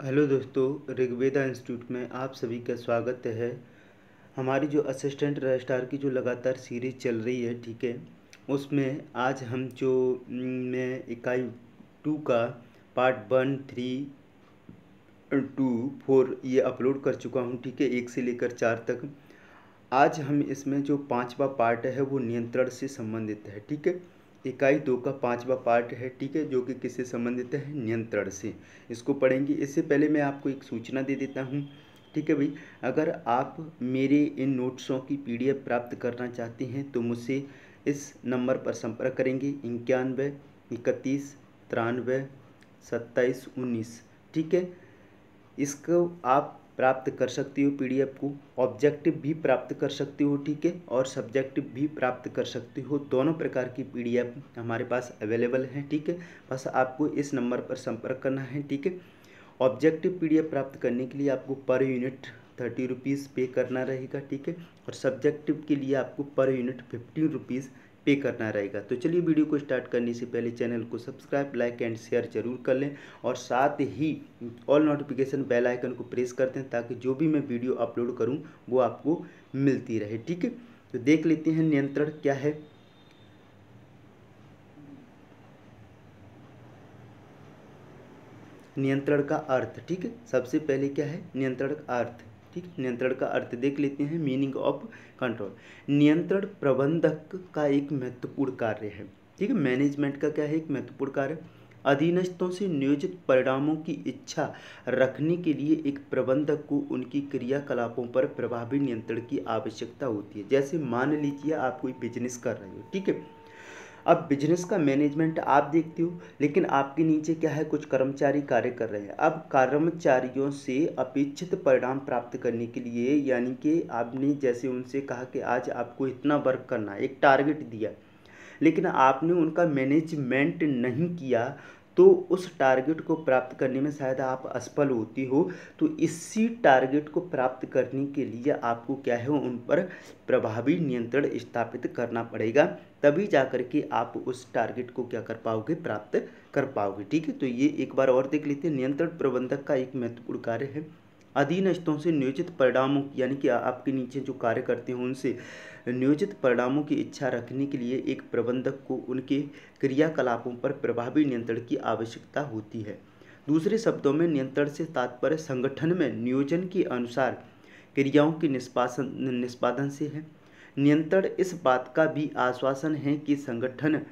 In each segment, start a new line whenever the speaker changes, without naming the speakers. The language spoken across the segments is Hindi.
हेलो दोस्तों, ऋग्वेदा इंस्टीट्यूट में आप सभी का स्वागत है। हमारी जो असिस्टेंट रजिस्ट्रार की जो लगातार सीरीज चल रही है, ठीक है, उसमें आज हम जो मैं इकाई 2 का पार्ट 1, 3, 2, 4 ये अपलोड कर चुका हूँ, ठीक है, 1 से लेकर 4 तक। आज हम इसमें जो 5वां पार्ट है वो नियंत्रण से संबंधित है, ठीक है। इकाई 2 का 5वां पार्ट है, ठीक है, जो कि किससे संबंधित है? नियंत्रण से। इसको पढ़ेंगे। इससे पहले मैं आपको एक सूचना दे देता हूँ, ठीक है भाई। अगर आप मेरे इन नोट्सों की PDF प्राप्त करना चाहते हैं तो मुझसे इस नंबर पर संपर्क करेंगे 91 31 93 27 19, ठीक है। इसको आप प्राप्त कर सकते हो PDF को, ऑब्जेक्टिव भी प्राप्त कर सकते हो, ठीक है, और सब्जेक्टिव भी प्राप्त कर सकते हो। दोनों प्रकार की PDF हमारे पास अवेलेबल हैं, ठीक है। बस आपको इस नंबर पर संपर्क करना है, ठीक है। ऑब्जेक्टिव PDF प्राप्त करने के लिए आपको पर यूनिट 30 रुपीज़ पे करना रहेगा, ठीक है, और सब्जेक्टिव के लिए आपको पर यूनिट 15 रुपीज़ पे करना रहेगा। तो चलिए वीडियो को स्टार्ट करने से पहले चैनल को सब्सक्राइब, लाइक एंड शेयर जरूर कर लें, और साथ ही ऑल नोटिफिकेशन बेल आइकन को प्रेस कर दें ताकि जो भी मैं वीडियो अपलोड करूं वो आपको मिलती रहे, ठीक है। तो देख लेते हैं नियंत्रण क्या है। नियंत्रण का अर्थ, ठीक है, सबसे पहले क्या है नियंत्रण का अर्थ, ठीक है। नियंत्रण का अर्थ देख लेते हैं, मीनिंग ऑफ कंट्रोल। नियंत्रण प्रबंधक का एक महत्वपूर्ण कार्य है, ठीक है। मैनेजमेंट का क्या है? एक महत्वपूर्ण कार्य। अधीनस्थों से नियोजित परिणामों की इच्छा रखने के लिए एक प्रबंधक को उनकी क्रियाकलापों पर प्रभावी नियंत्रण की आवश्यकता होती है। जैसे मान लीजिए आप कोई बिजनेस कर रहे हो, ठीक है। अब बिजनेस का मैनेजमेंट आप देखते हो, लेकिन आपके नीचे क्या है, कुछ कर्मचारी कार्य कर रहे हैं। अब कर्मचारियों से अपेक्षित परिणाम प्राप्त करने के लिए, यानी कि आपने जैसे उनसे कहा कि आज आपको इतना वर्क करना है, एक टारगेट दिया, लेकिन आपने उनका मैनेजमेंट नहीं किया, तो उस टारगेट को प्राप्त करने में शायद आप असफल होती हो। तो इसी टारगेट को प्राप्त करने के लिए आपको क्या है, उन पर प्रभावी नियंत्रण स्थापित करना पड़ेगा, तभी जाकर के आप उस टारगेट को क्या कर पाओगे, प्राप्त कर पाओगे, ठीक है। तो ये एक बार और देख लेते हैं। नियंत्रण प्रबंधक का एक महत्वपूर्ण कार्य है अधीनस्थों से नियोजित परिणामों, यानी कि आपके नीचे जो कार्य करते हैं उनसे नियोजित परिणामों की इच्छा रखने के लिए एक प्रबंधक को उनके क्रियाकलापों पर प्रभावी नियंत्रण की आवश्यकता होती है। दूसरे शब्दों में नियंत्रण से तात्पर्य संगठन में नियोजन के अनुसार क्रियाओं के निष्पादन से है। नियंत्रण इस बात का भी आश्वासन है कि संगठन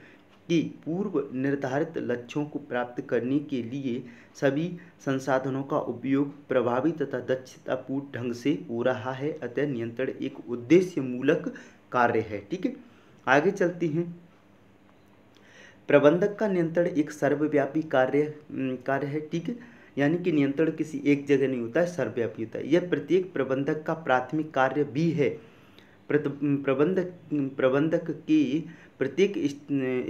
की पूर्व निर्धारित लक्ष्यों को प्राप्त करने के लिए सभी संसाधनों का उपयोग प्रभावी तथा दक्षतापूर्ण ढंग से हो रहा है। अतः नियंत्रण एक उद्देश्य मूलक कार्य है, ठीक है। आगे चलते हैं। प्रबंधक का नियंत्रण एक सर्वव्यापी कार्य है, ठीक है। यानी कि नियंत्रण किसी एक जगह नहीं होता है, सर्वव्यापी होता है। यह प्रत्येक प्रबंधक का प्राथमिक कार्य भी है। प्रबंधक की प्रत्येक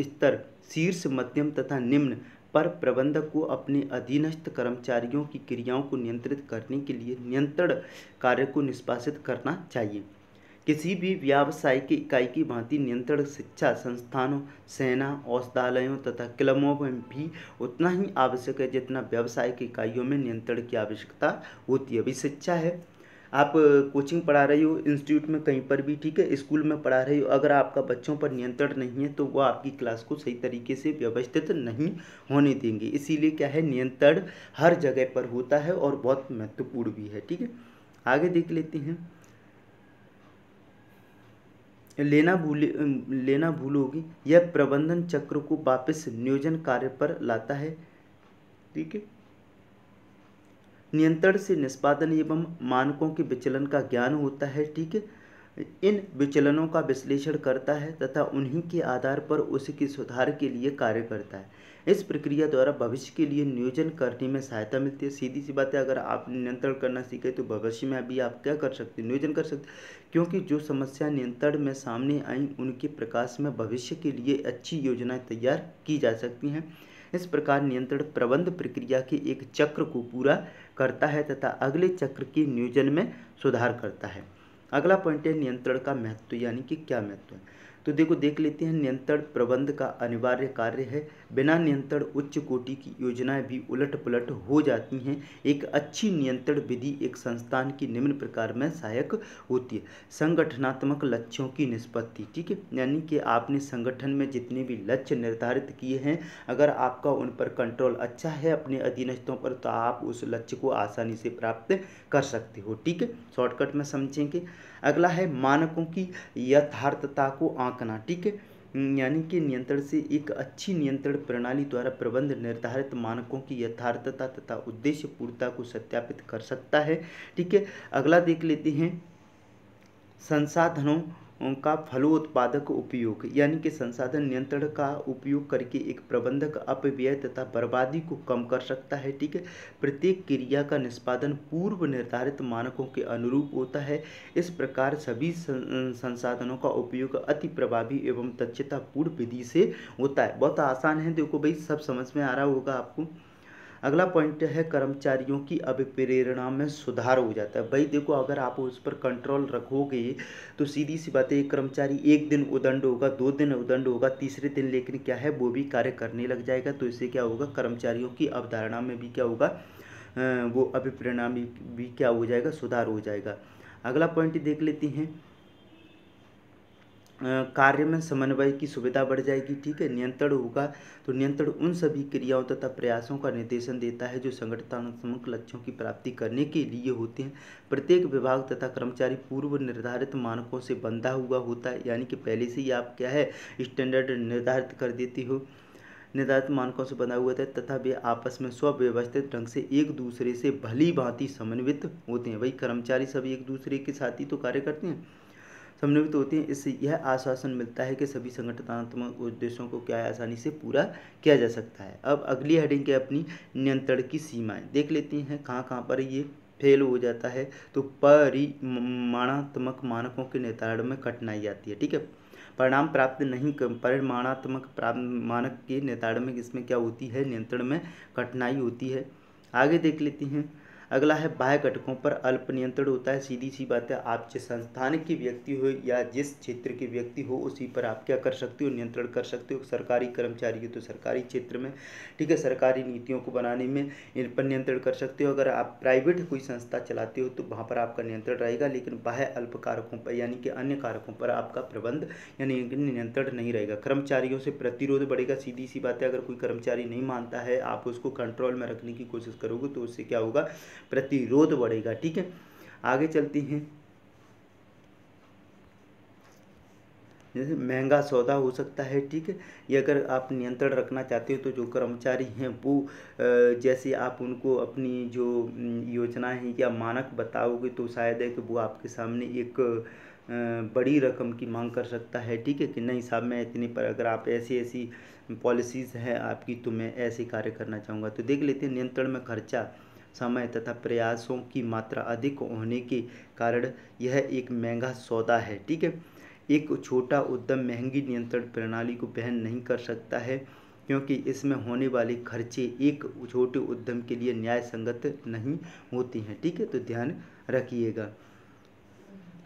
स्तर, शीर्ष, मध्यम तथा निम्न पर प्रबंधक को अपने अधीनस्थ कर्मचारियों की क्रियाओं को नियंत्रित करने के लिए नियंत्रण कार्य को निष्पादित करना चाहिए। किसी भी व्यावसायिक इकाई की भांति नियंत्रण शिक्षा संस्थानों, सेना, औषधालयों तथा क्लबों में भी उतना ही आवश्यक है जितना व्यावसायिक इकाइयों में नियंत्रण की आवश्यकता होती है। अभी शिक्षा है, आप कोचिंग पढ़ा रही हो, इंस्टीट्यूट में कहीं पर भी, ठीक है, स्कूल में पढ़ा रही हो, अगर आपका बच्चों पर नियंत्रण नहीं है तो वो आपकी क्लास को सही तरीके से व्यवस्थित नहीं होने देंगे। इसीलिए क्या है, नियंत्रण हर जगह पर होता है और बहुत महत्वपूर्ण भी है, ठीक है। आगे देख लेते हैं। लेना भूलोगी, यह प्रबंधन चक्र को वापस नियोजन कार्य पर लाता है, ठीक है। नियंत्रण से निष्पादन एवं मानकों के विचलन का ज्ञान होता है, ठीक है। इन विचलनों का विश्लेषण करता है तथा उन्हीं के आधार पर उसके सुधार के लिए कार्य करता है। इस प्रक्रिया द्वारा भविष्य के लिए नियोजन करने में सहायता मिलती है। सीधी सी बात है, अगर आप नियंत्रण करना सीखे तो भविष्य में अभी आप क्या कर सकते हैं, नियोजन कर सकते, क्योंकि जो समस्या नियंत्रण में सामने आई उनके प्रकाश में भविष्य के लिए अच्छी योजनाएं तैयार की जा सकती हैं। इस प्रकार नियंत्रण प्रबंध प्रक्रिया के एक चक्र को पूरा करता है तथा अगले चक्र के नियोजन में सुधार करता है। अगला पॉइंट है नियंत्रण का महत्व, यानी कि क्या महत्व है। तो देख लेते हैं। नियंत्रण प्रबंध का अनिवार्य कार्य है। बिना नियंत्रण उच्च कोटि की योजनाएं भी उलट पुलट हो जाती हैं। एक अच्छी नियंत्रण विधि एक संस्थान की निम्न प्रकार में सहायक होती है। संगठनात्मक लक्ष्यों की निष्पत्ति, ठीक है, यानी कि आपने संगठन में जितने भी लक्ष्य निर्धारित किए हैं, अगर आपका उन पर कंट्रोल अच्छा है अपने अधीनस्थों पर, तो आप उस लक्ष्य को आसानी से प्राप्त कर सकते हो। ठीक है, शॉर्टकट में समझेंगे। अगला है मानकों की यथार्थता को आंकना। ठीक है, यानी कि नियंत्रण से एक अच्छी नियंत्रण प्रणाली द्वारा प्रबंध निर्धारित मानकों की यथार्थता तथा उद्देश्य पूर्णता को सत्यापित कर सकता है। ठीक है, अगला देख लेते हैं संसाधनों का फलोत्पादक उपयोग, यानी कि संसाधन नियंत्रण का उपयोग करके एक प्रबंधक अपव्यय तथा बर्बादी को कम कर सकता है। ठीक है, प्रत्येक क्रिया का निष्पादन पूर्व निर्धारित मानकों के अनुरूप होता है। इस प्रकार सभी संसाधनों का उपयोग अति प्रभावी एवं दक्षतापूर्ण विधि से होता है। बहुत आसान है, देखो भाई, सब समझ में आ रहा होगा आपको। अगला पॉइंट है कर्मचारियों की अभिप्रेरणा में सुधार हो जाता है। भाई देखो, अगर आप उस पर कंट्रोल रखोगे तो सीधी सी बात है, एक कर्मचारी एक दिन उदंड होगा, 2 दिन उदंड होगा, तीसरे दिन लेकिन क्या है, वो भी कार्य करने लग जाएगा। तो इससे क्या होगा, कर्मचारियों की अवधारणा में भी क्या होगा, वो अभिप्रेरणा में भी क्या हो जाएगा, सुधार हो जाएगा। अगला पॉइंट देख लेते हैं, कार्य में समन्वय की सुविधा बढ़ जाएगी। ठीक है, नियंत्रण होगा तो नियंत्रण उन सभी क्रियाओं तथा प्रयासों का निर्देशन देता है जो संगठनात्मक लक्ष्यों की प्राप्ति करने के लिए होते हैं। प्रत्येक विभाग तथा कर्मचारी पूर्व निर्धारित मानकों से बंधा हुआ होता है, यानी कि पहले से ही आप क्या है, स्टैंडर्ड निर्धारित कर देते हो, निर्धारित मानकों से बंधा हुआ था, तथा वे आपस में स्वव्यवस्थित ढंग से एक दूसरे से भली भांति समन्वित होते हैं। वही कर्मचारी सब एक दूसरे के साथ ही तो कार्य करते हैं, समन्वित होते हैं। इससे यह आश्वासन मिलता है कि सभी संगठनात्मक उद्देश्यों को क्या है, आसानी से पूरा किया जा सकता है। अब अगली हेडिंग है अपनी नियंत्रण की सीमाएं। देख लेते हैं कहाँ कहाँ पर ये फेल हो जाता है। तो परिमाणात्मक मानकों के निर्धारण में कठिनाई आती है। ठीक है, परिणाम प्राप्त नहीं कर, परिमाणात्मक मानक के निर्धारण में इसमें क्या होती है, नियंत्रण में कठिनाई होती है। आगे देख लेते हैं, अगला है बाह्य घटकों पर अल्प नियंत्रण होता है। सीधी सी बात है, आप जिस संस्थान के व्यक्ति हो या जिस क्षेत्र के व्यक्ति हो, उसी पर आप क्या कर सकते हो, नियंत्रण कर सकते हो। सरकारी कर्मचारी हो तो सरकारी क्षेत्र में, ठीक है, सरकारी नीतियों को बनाने में इन पर नियंत्रण कर सकते हो। अगर आप प्राइवेट कोई संस्था चलाते हो तो वहाँ पर आपका नियंत्रण रहेगा, लेकिन बाह्य अल्प कारकों पर यानी कि अन्य कारकों पर आपका प्रबंध यानी नियंत्रण नहीं रहेगा। कर्मचारियों से प्रतिरोध बढ़ेगा। सीधी सी बात है, अगर कोई कर्मचारी नहीं मानता है, आप उसको कंट्रोल में रखने की कोशिश करोगे तो उससे क्या होगा, प्रतिरोध बढ़ेगा। ठीक है, आगे चलते हैं। जैसे महंगा सौदा हो सकता है। ठीक है, ये अगर आप नियंत्रण रखना चाहते हो तो जो कर्मचारी हैं वो जैसे आप उनको अपनी जो योजनाएं हैं या मानक बताओगे तो शायद है कि वो आपके सामने एक बड़ी रकम की मांग कर सकता है। ठीक है, कि नहीं साहब, मैं इतने पर, अगर आप ऐसी ऐसी पॉलिसीज़ हैं आपकी तो मैं ऐसे कार्य करना चाहूँगा। तो देख लेते हैं, नियंत्रण में खर्चा, समय तथा प्रयासों की मात्रा अधिक होने के कारण यह एक महंगा सौदा है। ठीक है, एक छोटा उद्यम महंगी नियंत्रण प्रणाली को वहन नहीं कर सकता है, क्योंकि इसमें होने वाले खर्चे एक छोटे उद्यम के लिए न्याय संगत नहीं होती हैं। ठीक है, तो ध्यान रखिएगा।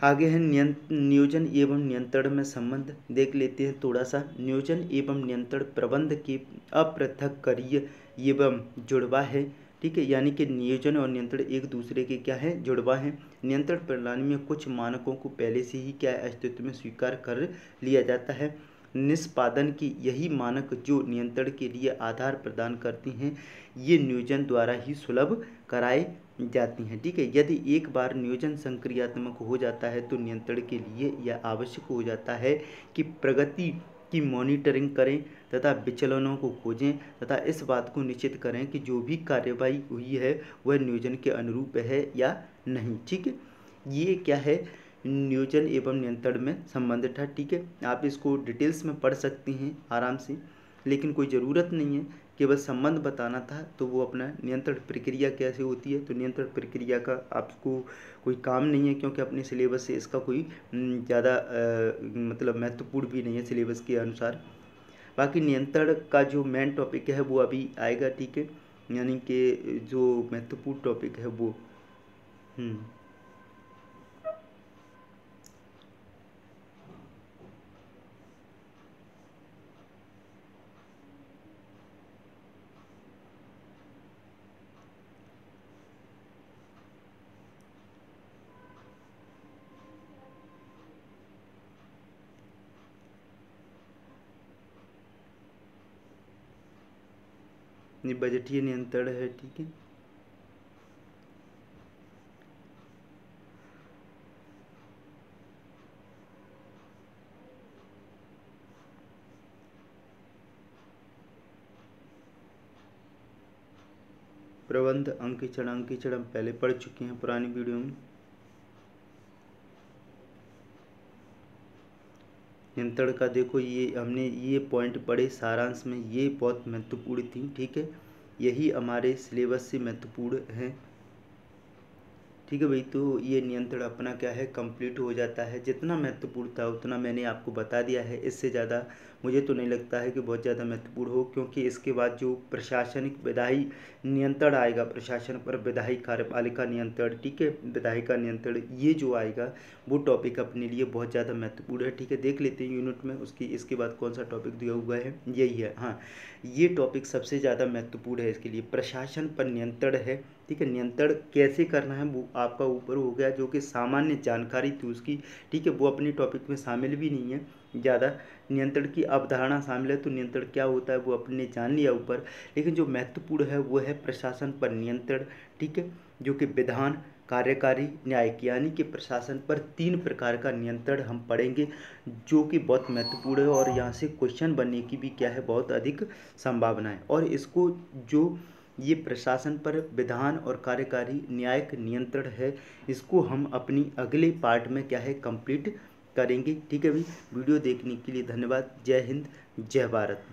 आगे है नियोजन एवं नियंत्रण में संबंध। देख लेते हैं थोड़ा सा। नियोजन एवं नियंत्रण प्रबंध के अपृथक्करणीय एवं जुड़वा है। ठीक है, यानी कि नियोजन और नियंत्रण एक दूसरे के क्या है, जुड़वा है। नियंत्रण प्रणाली में कुछ मानकों को पहले से ही क्या अस्तित्व में स्वीकार कर लिया जाता है। निष्पादन की यही मानक जो नियंत्रण के लिए आधार प्रदान करती हैं, ये नियोजन द्वारा ही सुलभ कराए जाती हैं। ठीक है, यदि एक बार नियोजन संक्रियात्मक हो जाता है तो नियंत्रण के लिए यह आवश्यक हो जाता है कि प्रगति की मॉनिटरिंग करें तथा विचलनों को खोजें तथा इस बात को निश्चित करें कि जो भी कार्रवाई हुई है वह नियोजन के अनुरूप है या नहीं। ठीक है, ये क्या है, नियोजन एवं नियंत्रण में संबंध था। ठीक है, आप इसको डिटेल्स में पढ़ सकते हैं आराम से, लेकिन कोई ज़रूरत नहीं है, केवल संबंध बताना था। तो वो अपना नियंत्रण प्रक्रिया कैसे होती है, तो नियंत्रण प्रक्रिया का आपको कोई काम नहीं है, क्योंकि अपने सिलेबस से इसका कोई ज़्यादा मतलब महत्वपूर्ण भी नहीं है सिलेबस के अनुसार। बाकी नियंत्रण का जो मेन टॉपिक है वो अभी आएगा। ठीक है, यानी कि जो महत्वपूर्ण टॉपिक है वो ये बजटीय नियंत्रण है, ठीक है। प्रबंध अंकेक्षण हम पहले पढ़ चुके हैं पुरानी वीडियो में। नियंत्रण का देखो, ये हमने ये पॉइंट पढ़े सारांश में, ये बहुत महत्वपूर्ण थी, ठीक है। यही हमारे सिलेबस से महत्वपूर्ण है, ठीक है भाई। तो ये नियंत्रण अपना क्या है, कंप्लीट हो जाता है। जितना महत्वपूर्ण था उतना मैंने आपको बता दिया है, इससे ज़्यादा मुझे तो नहीं लगता है कि बहुत ज़्यादा महत्वपूर्ण हो, क्योंकि इसके बाद जो प्रशासनिक विधायी नियंत्रण आएगा, प्रशासन पर विधायी कार्यपालिका नियंत्रण, ठीक है, विधायिका नियंत्रण, ये जो आएगा वो टॉपिक अपने लिए बहुत ज़्यादा महत्वपूर्ण है, ठीक है। देख लेते हैं यूनिट में उसकी, इसके बाद कौन सा टॉपिक दिया हुआ है, यही है। हाँ, ये टॉपिक सबसे ज़्यादा महत्वपूर्ण है इसके लिए, प्रशासन पर नियंत्रण है, ठीक है। नियंत्रण कैसे करना है वो आपका ऊपर हो गया, जो कि सामान्य जानकारी थी उसकी, ठीक है, वो अपने टॉपिक में शामिल भी नहीं है ज़्यादा। नियंत्रण की अवधारणा शामिल है, तो नियंत्रण क्या होता है वो अपने जान लिया ऊपर। लेकिन जो महत्वपूर्ण है वो है प्रशासन पर नियंत्रण, ठीक है, जो कि विधान, कार्यकारी, न्यायिक, यानी कि प्रशासन पर 3 प्रकार का नियंत्रण हम पढ़ेंगे, जो कि बहुत महत्वपूर्ण है। और यहाँ से क्वेश्चन बनने की भी क्या है, बहुत अधिक संभावना है। और इसको जो ये प्रशासन पर विधान और कार्यकारी न्यायिक नियंत्रण है, इसको हम अपनी अगले पार्ट में क्या है, कंप्लीट करेंगे, ठीक है भाई। वीडियो देखने के लिए धन्यवाद। जय हिंद, जय भारत।